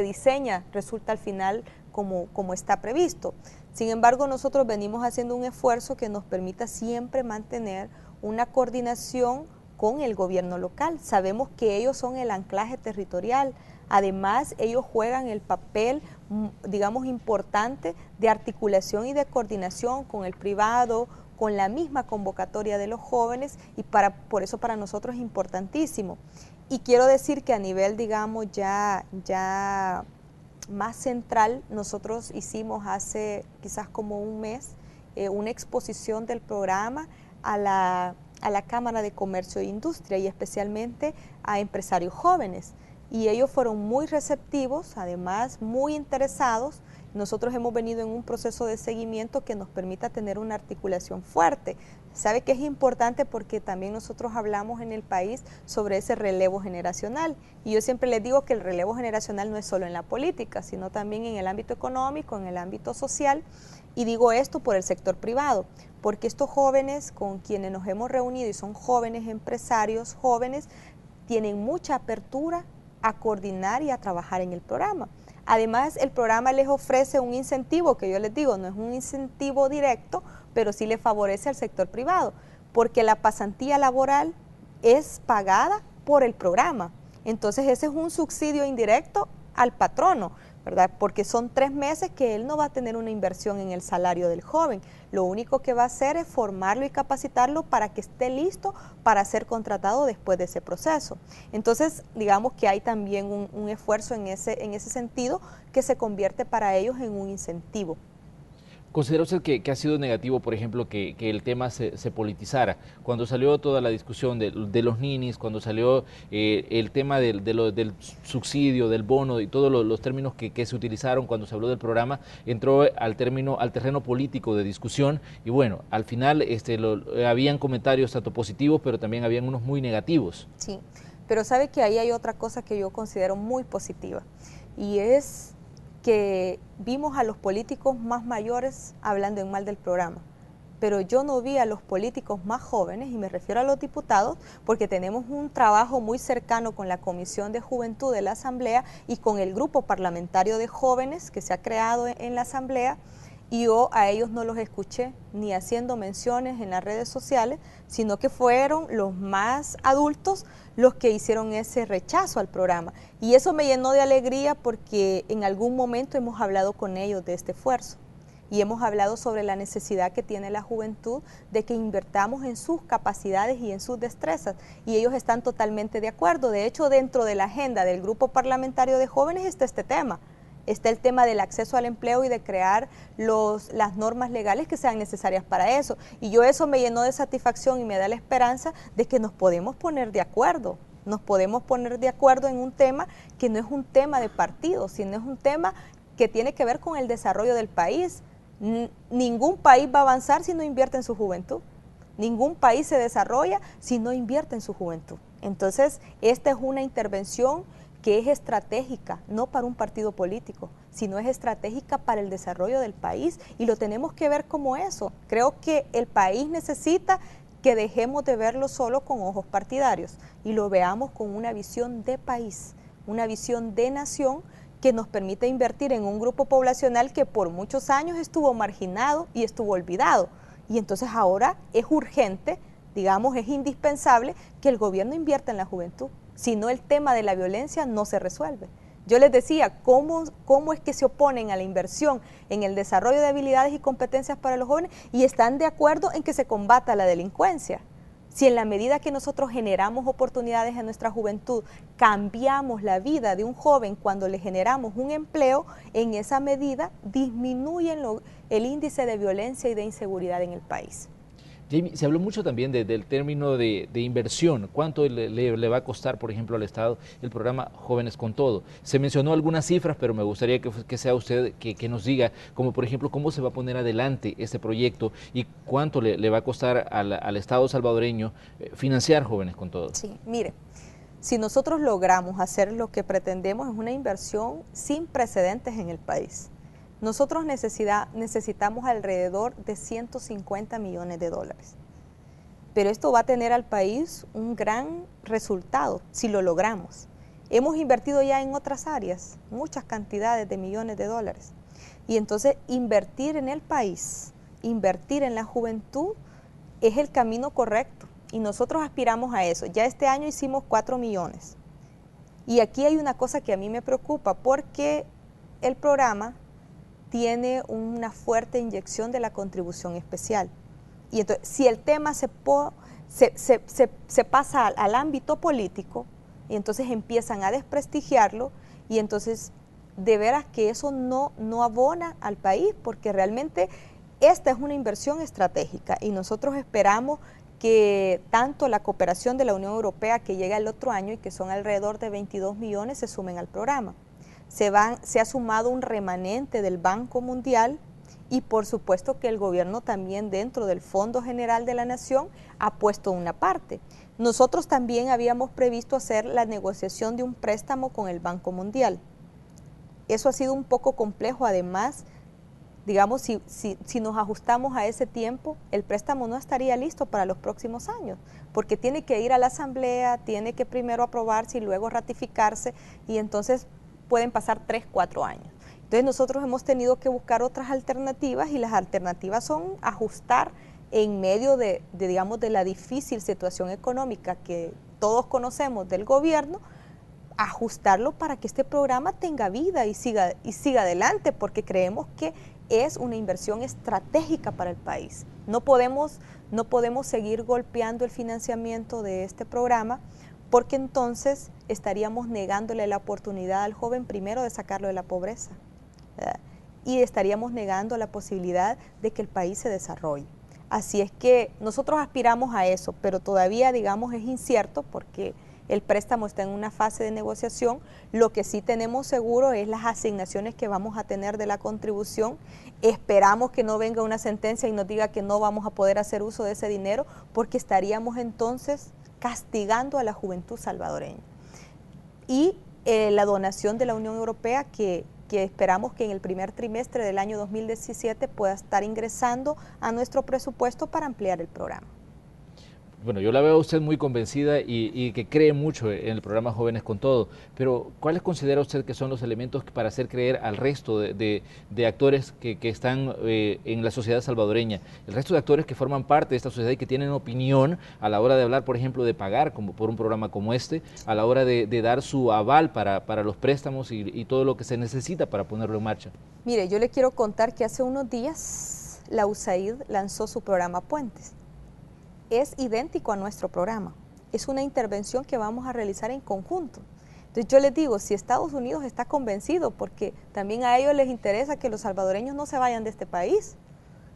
diseña resulta al final como está previsto. Sin embargo, nosotros venimos haciendo un esfuerzo que nos permita siempre mantener una coordinación con el gobierno local. Sabemos que ellos son el anclaje territorial. Además, ellos juegan el papel, digamos, importante de articulación y de coordinación con el privado, con la misma convocatoria de los jóvenes, y por eso para nosotros es importantísimo. Y quiero decir que a nivel, digamos, ya más central, nosotros hicimos hace quizás como un mes una exposición del programa a la Cámara de Comercio e Industria y especialmente a empresarios jóvenes. Y ellos fueron muy receptivos, además muy interesados. Nosotros hemos venido en un proceso de seguimiento que nos permita tener una articulación fuerte. Sabe que es importante porque también nosotros hablamos en el país sobre ese relevo generacional. Y yo siempre les digo que el relevo generacional no es solo en la política, sino también en el ámbito económico, en el ámbito social. Y digo esto por el sector privado, porque estos jóvenes con quienes nos hemos reunido y son jóvenes empresarios, jóvenes, tienen mucha apertura a coordinar y a trabajar en el programa. Además, el programa les ofrece un incentivo, que yo les digo, no es un incentivo directo, pero sí le favorece al sector privado, porque la pasantía laboral es pagada por el programa. Entonces, ese es un subsidio indirecto al patrono, ¿verdad? Porque son 3 meses que él no va a tener una inversión en el salario del joven. Lo único que va a hacer es formarlo y capacitarlo para que esté listo para ser contratado después de ese proceso. Entonces, digamos que hay también un esfuerzo en ese sentido que se convierte para ellos en un incentivo. ¿Considera usted que ha sido negativo, por ejemplo, que el tema se politizara? Cuando salió toda la discusión de los ninis, cuando salió el tema del subsidio, del bono y todos los términos que se utilizaron cuando se habló del programa, entró al terreno político de discusión y bueno, al final habían comentarios tanto positivos, pero también habían unos muy negativos. Sí, pero sabe que ahí hay otra cosa que yo considero muy positiva y es que vimos a los políticos más mayores hablando en mal del programa, pero yo no vi a los políticos más jóvenes, y me refiero a los diputados, porque tenemos un trabajo muy cercano con la Comisión de Juventud de la Asamblea y con el grupo parlamentario de jóvenes que se ha creado en la Asamblea, y yo a ellos no los escuché ni haciendo menciones en las redes sociales, sino que fueron los más adultos los que hicieron ese rechazo al programa. Y eso me llenó de alegría porque en algún momento hemos hablado con ellos de este esfuerzo y hemos hablado sobre la necesidad que tiene la juventud de que invertamos en sus capacidades y en sus destrezas, y ellos están totalmente de acuerdo. De hecho, dentro de la agenda del grupo parlamentario de jóvenes está este tema. Está el tema del acceso al empleo y de crear las normas legales que sean necesarias para eso. Y eso me llenó de satisfacción y me da la esperanza de que nos podemos poner de acuerdo. Nos podemos poner de acuerdo en un tema que no es un tema de partido, sino es un tema que tiene que ver con el desarrollo del país. Ningún país va a avanzar si no invierte en su juventud. Ningún país se desarrolla si no invierte en su juventud. Entonces, esta es una intervención que es estratégica, no para un partido político, sino es estratégica para el desarrollo del país, y lo tenemos que ver como eso. Creo que el país necesita que dejemos de verlo solo con ojos partidarios y lo veamos con una visión de país, una visión de nación que nos permite invertir en un grupo poblacional que por muchos años estuvo marginado y estuvo olvidado. Y entonces ahora es urgente, digamos, es indispensable que el gobierno invierta en la juventud. Si no, el tema de la violencia no se resuelve. Yo les decía, ¿cómo es que se oponen a la inversión en el desarrollo de habilidades y competencias para los jóvenes y están de acuerdo en que se combata la delincuencia? Si en la medida que nosotros generamos oportunidades en nuestra juventud, cambiamos la vida de un joven cuando le generamos un empleo, en esa medida disminuyen el índice de violencia y de inseguridad en el país. Jamie, se habló mucho también del término de inversión. ¿Cuánto le va a costar, por ejemplo, al Estado el programa Jóvenes con Todo? Se mencionó algunas cifras, pero me gustaría que sea usted que nos diga, como por ejemplo, cómo se va a poner adelante este proyecto y cuánto le va a costar al Estado salvadoreño financiar Jóvenes con Todo. Sí, mire, si nosotros logramos hacer lo que pretendemos, es una inversión sin precedentes en el país. Nosotros necesitamos alrededor de 150 millones de dólares. Pero esto va a tener al país un gran resultado si lo logramos. Hemos invertido ya en otras áreas muchas cantidades de millones de dólares. Y entonces invertir en el país, invertir en la juventud es el camino correcto. y nosotros aspiramos a eso. Ya este año hicimos 4 millones. Y aquí hay una cosa que a mí me preocupa, porque el programa tiene una fuerte inyección de la contribución especial. Y entonces, si el tema se pasa al ámbito político, y entonces empiezan a desprestigiarlo, y entonces de veras que eso no abona al país, porque realmente esta es una inversión estratégica, y nosotros esperamos que tanto la cooperación de la Unión Europea, que llega el otro año y que son alrededor de 22 millones, se sumen al programa. Se ha sumado un remanente del Banco Mundial, y por supuesto que el gobierno también, dentro del Fondo General de la Nación, ha puesto una parte. Nosotros también habíamos previsto hacer la negociación de un préstamo con el Banco Mundial. Eso ha sido un poco complejo, además, digamos, si nos ajustamos a ese tiempo, el préstamo no estaría listo para los próximos años, porque tiene que ir a la Asamblea, tiene que primero aprobarse y luego ratificarse, y entonces pueden pasar 3, 4 años. Entonces nosotros hemos tenido que buscar otras alternativas, y las alternativas son ajustar en medio digamos, de la difícil situación económica que todos conocemos del gobierno, ajustarlo para que este programa tenga vida y siga adelante, porque creemos que es una inversión estratégica para el país. No podemos seguir golpeando el financiamiento de este programa, porque entonces estaríamos negándole la oportunidad al joven, primero, de sacarlo de la pobreza, ¿verdad? Y estaríamos negando la posibilidad de que el país se desarrolle. Así es que nosotros aspiramos a eso, pero todavía, digamos, es incierto, porque el préstamo está en una fase de negociación. Lo que sí tenemos seguro es las asignaciones que vamos a tener de la contribución. Esperamos que no venga una sentencia y nos diga que no vamos a poder hacer uso de ese dinero, porque estaríamos entonces castigando a la juventud salvadoreña. Y la donación de la Unión Europea, que esperamos que en el primer trimestre del año 2017 pueda estar ingresando a nuestro presupuesto para ampliar el programa. Bueno, yo la veo a usted muy convencida y que cree mucho en el programa Jóvenes con Todo, pero ¿cuáles considera usted que son los elementos para hacer creer al resto de actores que están en la sociedad salvadoreña, el resto de actores que forman parte de esta sociedad y que tienen opinión a la hora de hablar, por ejemplo, de pagar por un programa como este, a la hora de dar su aval para los préstamos y todo lo que se necesita para ponerlo en marcha? Mire, yo le quiero contar que hace unos días la USAID lanzó su programa Puentes. Es idéntico a nuestro programa, es una intervención que vamos a realizar en conjunto. Entonces yo les digo, si Estados Unidos está convencido, porque también a ellos les interesa que los salvadoreños no se vayan de este país,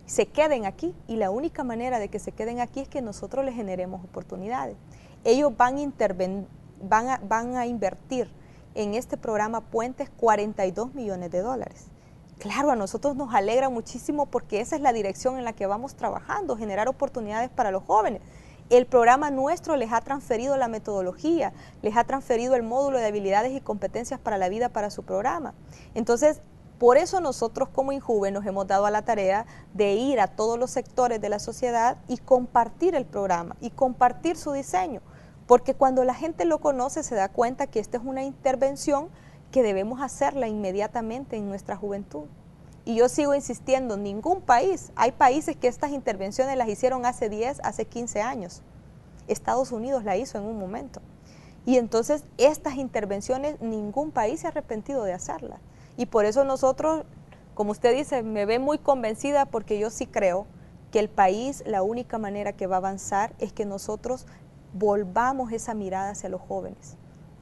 se queden aquí, y la única manera de que se queden aquí es que nosotros les generemos oportunidades. Ellos van a invertir en este programa Puentes 42 millones de dólares. Claro, a nosotros nos alegra muchísimo, porque esa es la dirección en la que vamos trabajando, generar oportunidades para los jóvenes. El programa nuestro les ha transferido la metodología, les ha transferido el módulo de habilidades y competencias para la vida para su programa. Entonces, por eso nosotros como INJUVE nos hemos dado a la tarea de ir a todos los sectores de la sociedad y compartir el programa y compartir su diseño, porque cuando la gente lo conoce se da cuenta que esta es una intervención que debemos hacerla inmediatamente en nuestra juventud. Y yo sigo insistiendo, ningún país, hay países que estas intervenciones las hicieron hace 10, hace 15 años. Estados Unidos la hizo en un momento. Y entonces estas intervenciones ningún país se ha arrepentido de hacerlas. Y por eso nosotros, como usted dice, me ve muy convencida, porque yo sí creo que el país, la única manera que va a avanzar es que nosotros volvamos esa mirada hacia los jóvenes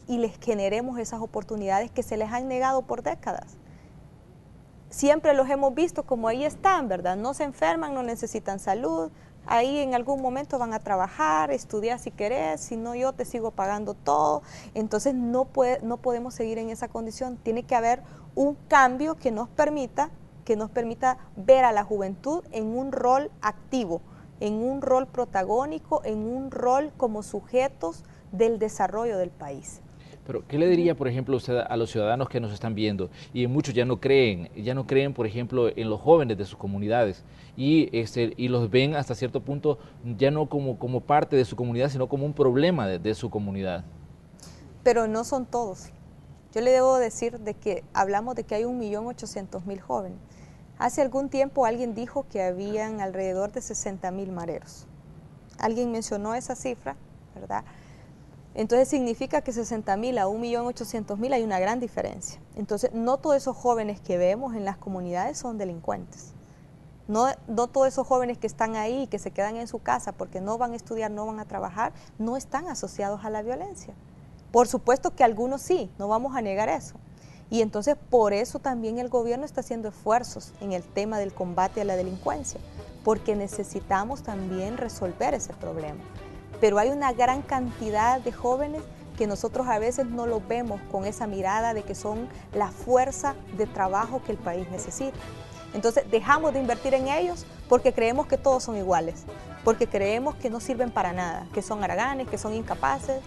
y les generemos esas oportunidades que se les han negado por décadas. Siempre los hemos visto como ahí están, ¿verdad? No se enferman, no necesitan salud, ahí en algún momento van a trabajar, estudiar si querés, si no yo te sigo pagando todo. Entonces no podemos seguir en esa condición. Tiene que haber un cambio que nos permita ver a la juventud en un rol activo, en un rol protagónico, en un rol como sujetos del desarrollo del país. Pero, ¿qué le diría, por ejemplo, usted a los ciudadanos que nos están viendo? Y muchos ya no creen, por ejemplo, en los jóvenes de sus comunidades y los ven hasta cierto punto ya no como parte de su comunidad, sino como un problema de su comunidad. Pero no son todos. Yo le debo decir de que hablamos de que hay 1.800.000 jóvenes. Hace algún tiempo alguien dijo que habían alrededor de 60.000 mareros. alguien mencionó esa cifra, ¿verdad? Entonces significa que 60.000 a 1.800.000 hay una gran diferencia. Entonces no todos esos jóvenes que vemos en las comunidades son delincuentes. No todos esos jóvenes que están ahí, que se quedan en su casa porque no van a estudiar, no van a trabajar, no están asociados a la violencia. Por supuesto que algunos sí, no vamos a negar eso. Y entonces por eso también el gobierno está haciendo esfuerzos en el tema del combate a la delincuencia, porque necesitamos también resolver ese problema. Pero hay una gran cantidad de jóvenes que nosotros a veces no los vemos con esa mirada de que son la fuerza de trabajo que el país necesita. Entonces dejamos de invertir en ellos porque creemos que todos son iguales, porque creemos que no sirven para nada, que son haraganes, que son incapaces.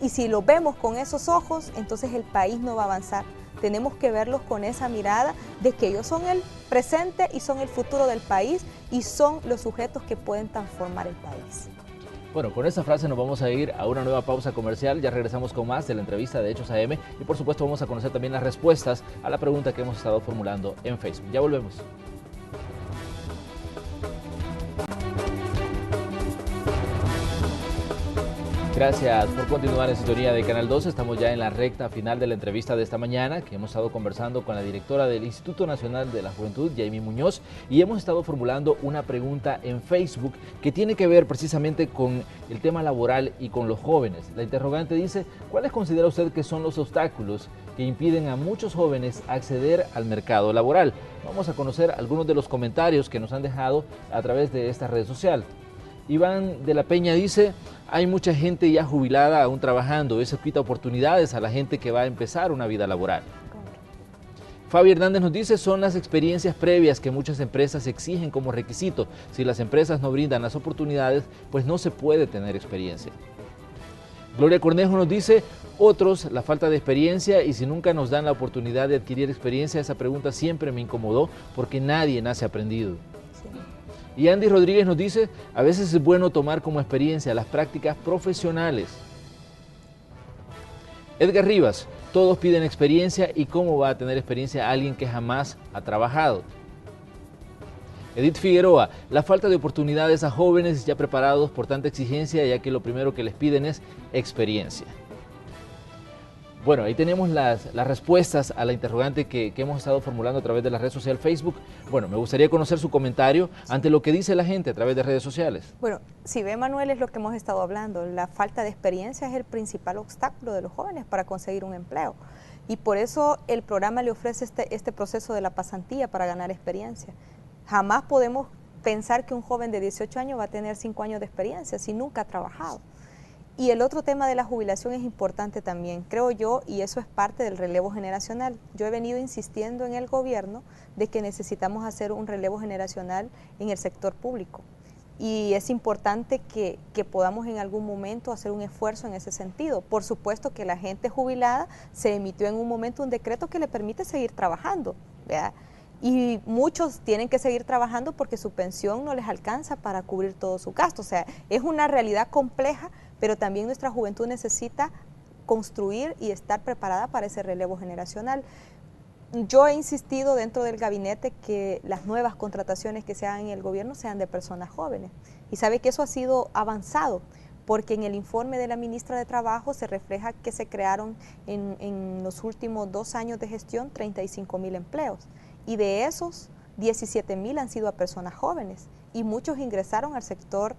Y si lo vemos con esos ojos, entonces el país no va a avanzar. Tenemos que verlos con esa mirada de que ellos son el presente y son el futuro del país y son los sujetos que pueden transformar el país. Bueno, con esta frase nos vamos a ir a una nueva pausa comercial. Ya regresamos con más de la entrevista de Hechos AM y por supuesto vamos a conocer también las respuestas a la pregunta que hemos estado formulando en Facebook. Ya volvemos. Gracias por continuar en sintonía de Canal 2. Estamos ya en la recta final de la entrevista de esta mañana, que hemos estado conversando con la directora del Instituto Nacional de la Juventud, Yaimí Muñoz, y hemos estado formulando una pregunta en Facebook que tiene que ver precisamente con el tema laboral y con los jóvenes. La interrogante dice: ¿cuáles considera usted que son los obstáculos que impiden a muchos jóvenes acceder al mercado laboral? Vamos a conocer algunos de los comentarios que nos han dejado a través de esta red social. Iván de la Peña dice: hay mucha gente ya jubilada aún trabajando, eso quita oportunidades a la gente que va a empezar una vida laboral. Fabi Hernández nos dice: son las experiencias previas que muchas empresas exigen como requisito. Si las empresas no brindan las oportunidades, pues no se puede tener experiencia. Gloria Cornejo nos dice: otros, la falta de experiencia, y si nunca nos dan la oportunidad de adquirir experiencia, esa pregunta siempre me incomodó porque nadie nace aprendido. Y Andy Rodríguez nos dice: a veces es bueno tomar como experiencia las prácticas profesionales. Edgar Rivas: todos piden experiencia, y cómo va a tener experiencia alguien que jamás ha trabajado. Edith Figueroa: la falta de oportunidades a jóvenes ya preparados por tanta exigencia, ya que lo primero que les piden es experiencia. Bueno, ahí tenemos las respuestas a la interrogante que hemos estado formulando a través de la red social Facebook. Bueno, me gustaría conocer su comentario ante lo que dice la gente a través de redes sociales. Bueno, si ve, Manuel, es lo que hemos estado hablando. La falta de experiencia es el principal obstáculo de los jóvenes para conseguir un empleo. Y por eso el programa le ofrece este proceso de la pasantía para ganar experiencia. Jamás podemos pensar que un joven de 18 años va a tener 5 años de experiencia si nunca ha trabajado. Y el otro tema de la jubilación es importante también, creo yo, y eso es parte del relevo generacional. Yo he venido insistiendo en el gobierno de que necesitamos hacer un relevo generacional en el sector público. Y es importante que podamos en algún momento hacer un esfuerzo en ese sentido. Por supuesto que la gente jubilada se emitió en un momento un decreto que le permite seguir trabajando, ¿verdad? Y muchos tienen que seguir trabajando porque su pensión no les alcanza para cubrir todo su gasto. O sea, es una realidad compleja, pero también nuestra juventud necesita construir y estar preparada para ese relevo generacional. Yo he insistido dentro del gabinete que las nuevas contrataciones que se hagan en el gobierno sean de personas jóvenes. Y sabe que eso ha sido avanzado, porque en el informe de la ministra de Trabajo se refleja que se crearon en los últimos 2 años de gestión 35.000 empleos. Y de esos, 17.000 han sido a personas jóvenes y muchos ingresaron al sector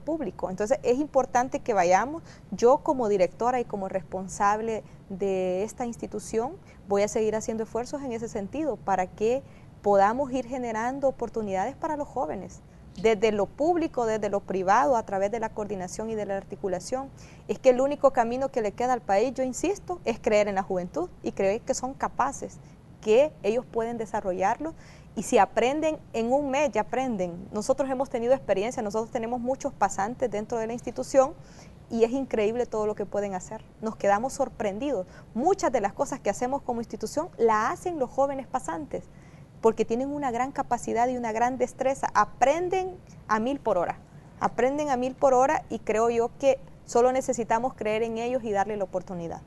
público. Entonces es importante que vayamos. Yo como directora y como responsable de esta institución voy a seguir haciendo esfuerzos en ese sentido para que podamos ir generando oportunidades para los jóvenes, desde lo público, desde lo privado, a través de la coordinación y de la articulación. Es que el único camino que le queda al país, yo insisto, es creer en la juventud y creer que son capaces, que ellos pueden desarrollarlo, y si aprenden en un mes, ya aprenden. Nosotros hemos tenido experiencia, nosotros tenemos muchos pasantes dentro de la institución y es increíble todo lo que pueden hacer. Nos quedamos sorprendidos. Muchas de las cosas que hacemos como institución la hacen los jóvenes pasantes porque tienen una gran capacidad y una gran destreza. Aprenden a 1000 por hora. Aprenden a 1000 por hora y creo yo que solo necesitamos creer en ellos y darle la oportunidad.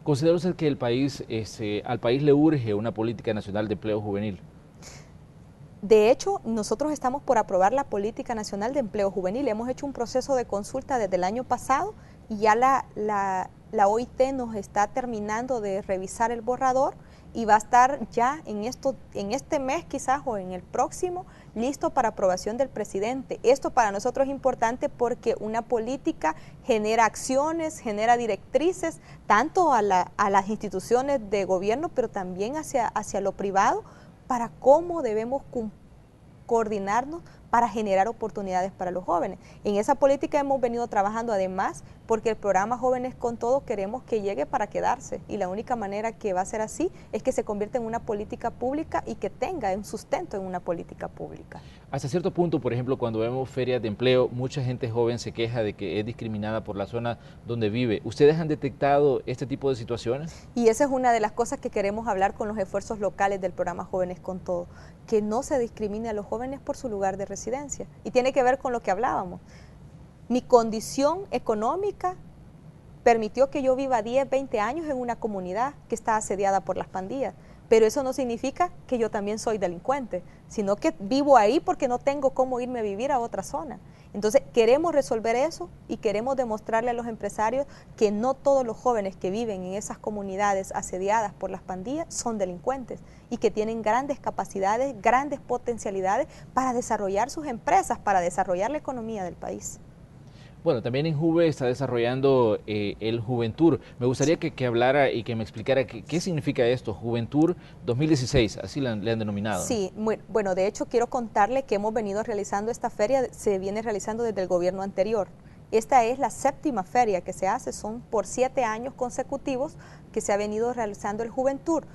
¿Considera usted que al país le urge una política nacional de empleo juvenil? De hecho, nosotros estamos por aprobar la Política Nacional de Empleo Juvenil. Hemos hecho un proceso de consulta desde el año pasado y ya la OIT nos está terminando de revisar el borrador y va a estar ya en este mes quizás o en el próximo listo para aprobación del presidente. Esto para nosotros es importante porque una política genera acciones, genera directrices, tanto a las instituciones de gobierno, pero también hacia lo privado, para cómo debemos coordinarnos para generar oportunidades para los jóvenes. En esa política hemos venido trabajando además porque el programa Jóvenes con Todo queremos que llegue para quedarse y la única manera que va a ser así es que se convierta en una política pública y que tenga un sustento en una política pública. Hasta cierto punto, por ejemplo, cuando vemos ferias de empleo, mucha gente joven se queja de que es discriminada por la zona donde vive. ¿Ustedes han detectado este tipo de situaciones? Y esa es una de las cosas que queremos hablar con los esfuerzos locales del programa Jóvenes con Todo, que no se discrimine a los jóvenes por su lugar de residencia. Y tiene que ver con lo que hablábamos. Mi condición económica permitió que yo viva 10, 20 años en una comunidad que está asediada por las pandillas, pero eso no significa que yo también soy delincuente, sino que vivo ahí porque no tengo cómo irme a vivir a otra zona. Entonces queremos resolver eso y queremos demostrarle a los empresarios que no todos los jóvenes que viven en esas comunidades asediadas por las pandillas son delincuentes y que tienen grandes capacidades, grandes potencialidades para desarrollar sus empresas, para desarrollar la economía del país. Bueno, también en Juve está desarrollando el Juventur. Me gustaría que hablara y que me explicara qué significa esto, Juventur 2016, así le han denominado. Sí, bueno, de hecho quiero contarle que hemos venido realizando esta feria, se viene realizando desde el gobierno anterior. Esta es la 7ª feria que se hace, son por 7 años consecutivos que se ha venido realizando el Juventur.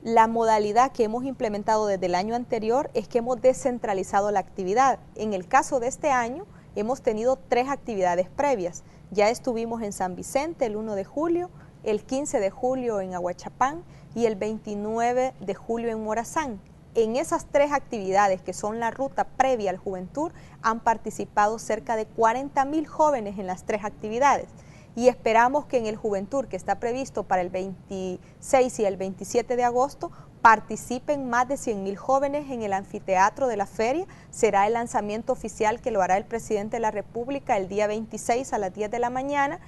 La modalidad que hemos implementado desde el año anterior es que hemos descentralizado la actividad. En el caso de este año, hemos tenido 3 actividades previas. Ya estuvimos en San Vicente el 1 de julio, el 15 de julio en Ahuachapán y el 29 de julio en Morazán. En esas 3 actividades, que son la ruta previa al Juventur, han participado cerca de 40.000 jóvenes en las 3 actividades. Y esperamos que en el Juventur, que está previsto para el 26 y el 27 de agosto, participen más de 100.000 jóvenes en el anfiteatro de la feria. Será el lanzamiento oficial que lo hará el presidente de la República el día 26 a las 10 de la mañana.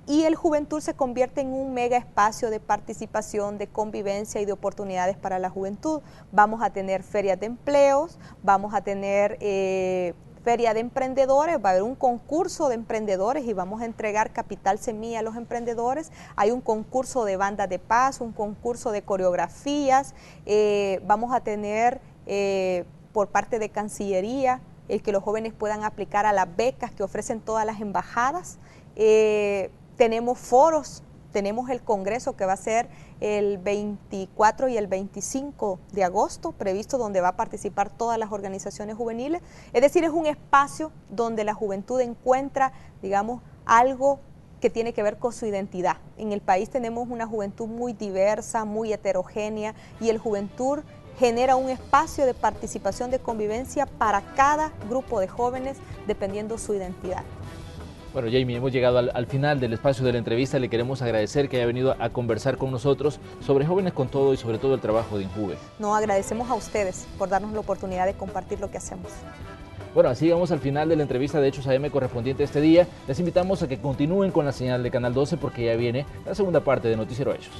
Y el Juventur se convierte en un mega espacio de participación, de convivencia y de oportunidades para la juventud. Vamos a tener ferias de empleos, vamos a tener feria de emprendedores, va a haber un concurso de emprendedores y vamos a entregar capital semilla a los emprendedores. Hay un concurso de bandas de paz, un concurso de coreografías, vamos a tener por parte de Cancillería el que los jóvenes puedan aplicar a las becas que ofrecen todas las embajadas. Tenemos foros, tenemos el congreso que va a ser el 24 y el 25 de agosto, previsto, donde va a participar todas las organizaciones juveniles. Es decir, es un espacio donde la juventud encuentra, digamos, algo que tiene que ver con su identidad. En el país tenemos una juventud muy diversa, muy heterogénea, y el Juventur genera un espacio de participación, de convivencia para cada grupo de jóvenes, dependiendo su identidad. Bueno, Jamie, hemos llegado al final del espacio de la entrevista. Le queremos agradecer que haya venido a conversar con nosotros sobre Jóvenes con Todo y sobre todo el trabajo de INJUVE. No, agradecemos a ustedes por darnos la oportunidad de compartir lo que hacemos. Bueno, así llegamos al final de la entrevista de Hechos AM correspondiente a este día. Les invitamos a que continúen con la señal de Canal 12 porque ya viene la segunda parte de Noticiero Hechos.